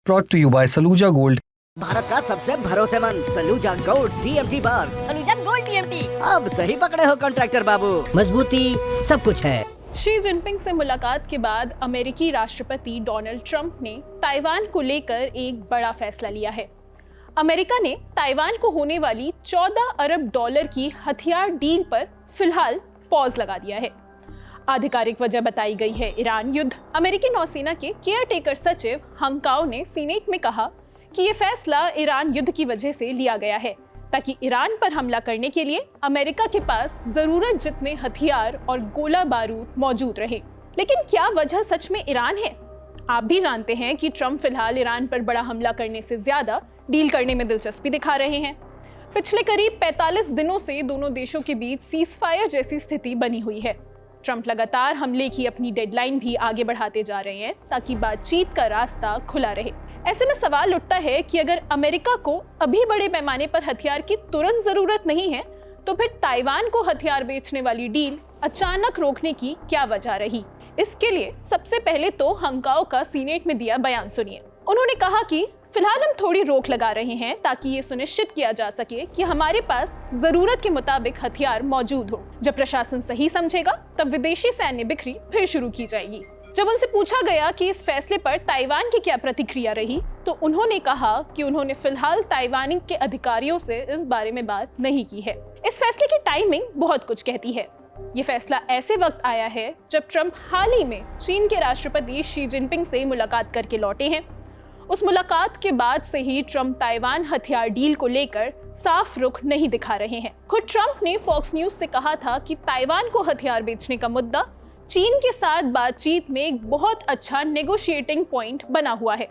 Brought to you by Saluja Gold. Bharat का सबसे भरोसेमंद Saluja gold TMT bar. Saluja gold TMT। अब सही पकड़े हो कॉन्ट्रैक्टर बाबू, मजबूती सब कुछ है। शी जिनपिंग से मुलाकात के बाद अमेरिकी राष्ट्रपति डोनाल्ड ट्रंप ने ताइवान को लेकर एक बड़ा फैसला लिया है। अमेरिका ने ताइवान को होने वाली 14 अरब डॉलर की हथियार डील पर फिलहाल पॉज लगा दिया है। आधिकारिक वजह बताई गई है ईरान युद्ध। अमेरिकी नौसेना के केयरटेकर सचिव हंकाओ ने सीनेट में कहा कि ये फैसला ईरान युद्ध की वजह से लिया गया है ताकि ईरान पर हमला करने के लिए अमेरिका के पास जरूरत जितने हथियार और गोला बारूद मौजूद रहे। लेकिन क्या वजह सच में ईरान है? आप भी जानते हैं कि ट्रंप फिलहाल ईरान पर बड़ा हमला करने से ज्यादा डील करने में दिलचस्पी दिखा रहे हैं। पिछले करीब 45 दिनों से दोनों देशों के बीच सीजफायर जैसी स्थिति बनी हुई है। ट्रंप लगातार हमले की अपनी डेडलाइन भी आगे बढ़ाते जा रहे हैं ताकि बातचीत का रास्ता खुला रहे। ऐसे में सवाल उठता है कि अगर अमेरिका को अभी बड़े पैमाने पर हथियार की तुरंत जरूरत नहीं है तो फिर ताइवान को हथियार बेचने वाली डील अचानक रोकने की क्या वजह रही? इसके लिए सबसे पहले तो हंकाओ का सीनेट में दिया बयान सुनिए। उन्होंने कहा कि फिलहाल हम थोड़ी रोक लगा रहे हैं ताकि ये सुनिश्चित किया जा सके कि हमारे पास जरूरत के मुताबिक हथियार मौजूद हो। जब प्रशासन सही समझेगा तब विदेशी सैन्य बिक्री फिर शुरू की जाएगी। जब उनसे पूछा गया कि इस फैसले पर ताइवान की क्या प्रतिक्रिया रही तो उन्होंने कहा कि उन्होंने फिलहाल ताइवानी के अधिकारियों से इस बारे में बात नहीं की है। इस फैसले की टाइमिंग बहुत कुछ कहती है। ये फैसला ऐसे वक्त आया है जब ट्रंप हाल ही में चीन के राष्ट्रपति शी जिनपिंग से मुलाकात करके लौटे हैं। उस मुलाकात के बाद से ही ट्रंप ताइवान हथियार डील को लेकर साफ रुख नहीं दिखा रहे हैं। खुद ट्रंप ने फॉक्स न्यूज से कहा था कि ताइवान को हथियार बेचने का मुद्दा चीन के साथ बातचीत में एक बहुत अच्छा नेगोशिएटिंग पॉइंट बना हुआ है।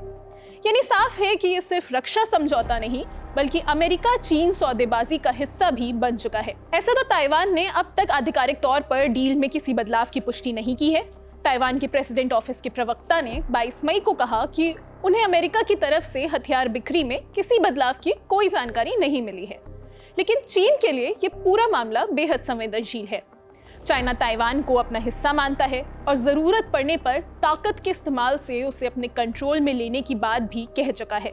यानी साफ है कि ये सिर्फ रक्षा समझौता नहीं बल्कि अमेरिका चीन सौदेबाजी का हिस्सा भी बन चुका है। ऐसे तो ताइवान ने अब तक आधिकारिक तौर पर डील में किसी बदलाव की पुष्टि नहीं की है। ताइवान के प्रेसिडेंट ऑफिस के प्रवक्ता ने 22 मई को कहा कि उन्हें अमेरिका की तरफ से हथियार बिक्री में किसी बदलाव की कोई जानकारी नहीं मिली है। लेकिन चीन के लिए ये पूरा मामला बेहद संवेदनशील है। चाइना ताइवान को अपना हिस्सा मानता है और जरूरत पड़ने पर ताकत के इस्तेमाल से उसे अपने कंट्रोल में लेने की बात भी कह चुका है।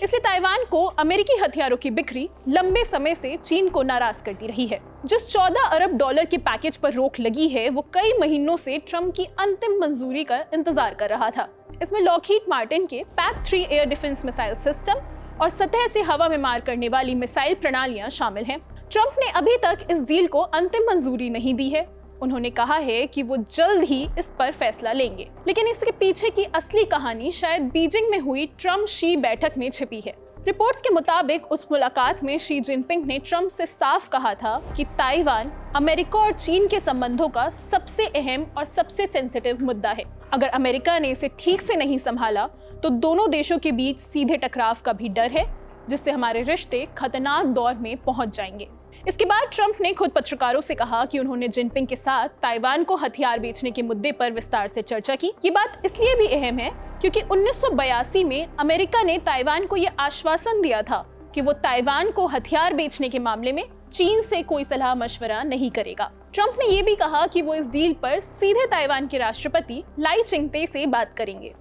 इसलिए ताइवान को अमेरिकी हथियारों की बिक्री लंबे समय से चीन को नाराज करती रही है। जिस 14 अरब डॉलर के पैकेज पर रोक लगी है वो कई महीनों से ट्रंप की अंतिम मंजूरी का इंतजार कर रहा था। इसमें लॉकहीड मार्टिन के PAC-3 air defence missile system और सतह से हवा में मार करने वाली मिसाइल प्रणालियां शामिल हैं। ट्रंप ने अभी तक इस डील को अंतिम मंजूरी नहीं दी है। उन्होंने कहा है कि वो जल्द ही इस पर फैसला लेंगे। लेकिन इसके पीछे की असली कहानी शायद बीजिंग में हुई ट्रंप शी बैठक में छिपी है। रिपोर्ट्स के मुताबिक उस मुलाकात में शी जिनपिंग ने ट्रंप से साफ कहा था कि ताइवान अमेरिका और चीन के संबंधों का सबसे अहम और सबसे सेंसिटिव मुद्दा है। अगर अमेरिका ने इसे ठीक से नहीं संभाला तो दोनों देशों के बीच सीधे टकराव का भी डर है जिससे हमारे रिश्ते खतरनाक दौर में पहुंच जाएंगे। इसके बाद ट्रंप ने खुद पत्रकारों से कहा कि उन्होंने जिनपिंग के साथ ताइवान को हथियार बेचने के मुद्दे पर विस्तार से चर्चा की। ये बात इसलिए भी अहम है क्योंकि 1982 में अमेरिका ने ताइवान को ये आश्वासन दिया था कि वो ताइवान को हथियार बेचने के मामले में चीन से कोई सलाह मशवरा नहीं करेगा। ट्रंप ने ये भी कहा कि वो इस डील पर सीधे ताइवान के राष्ट्रपति लाई चिंगते से बात करेंगे।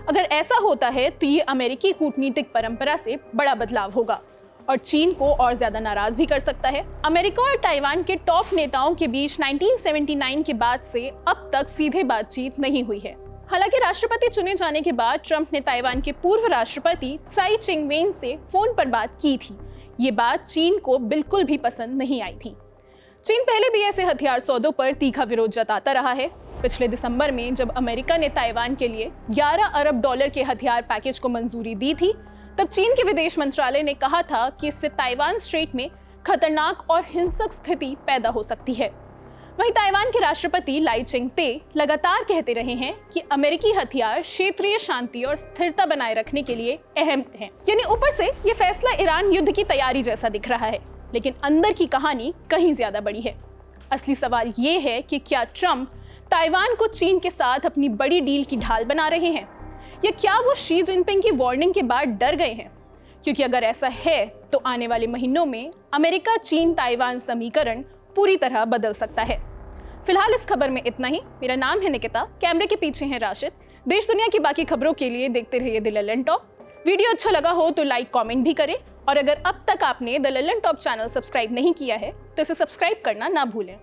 अगर ऐसा होता है तो ये अमेरिकी कूटनीतिक परंपरा से बड़ा बदलाव होगा और चीन को और ज्यादा नाराज भी कर सकता है। अमेरिका और ताइवान के टॉप नेताओं के बीच 1979 के बाद से अब तक सीधे बातचीत नहीं हुई है। हालांकि राष्ट्रपति चुने जाने के बाद ट्रंप ने ताइवान के पूर्व राष्ट्रपति त्साई चिंग-वेन से फोन पर बात की थी। ये बात चीन को बिल्कुल भी पसंद नहीं आई थी। चीन पहले भी ऐसे हथियार सौदों पर तीखा विरोध जताता रहा है। पिछले दिसंबर में जब अमेरिका ने ताइवान के लिए 11 अरब डॉलर के हथियार पैकेज को मंजूरी दी थी तब चीन के विदेश मंत्रालय ने कहा था कि इससे ताइवान स्ट्रेट में खतरनाक और हिंसक स्थिति पैदा हो सकती है। वहीं ताइवान के राष्ट्रपति लाई चिंगते लगातार कहते रहे हैं कि अमेरिकी हथियार क्षेत्रीय शांति और स्थिरता बनाए रखने के लिए अहम हैं। यानी ऊपर से ये फैसला ईरान युद्ध की तैयारी जैसा दिख रहा है लेकिन अंदर की कहानी कहीं ज्यादा बड़ी है। असली सवाल ये है कि क्या ट्रंप ताइवान को चीन के साथ अपनी बड़ी डील की ढाल बना रहे हैं या क्या वो शी जिनपिंग की वार्निंग के बाद डर गए हैं? क्योंकि अगर ऐसा है तो आने वाले महीनों में अमेरिका चीन ताइवान समीकरण पूरी तरह बदल सकता है। फिलहाल इस खबर में इतना ही। मेरा नाम है निकिता, कैमरे के पीछे है राशिद। देश दुनिया की बाकी खबरों के लिए देखते रहिए द ललन टॉक। वीडियो अच्छा लगा हो तो लाइक कमेंट भी करें और अगर अब तक आपने the Lalan top channel subscribe नहीं किया है तो इसे सब्सक्राइब करना ना भूलें।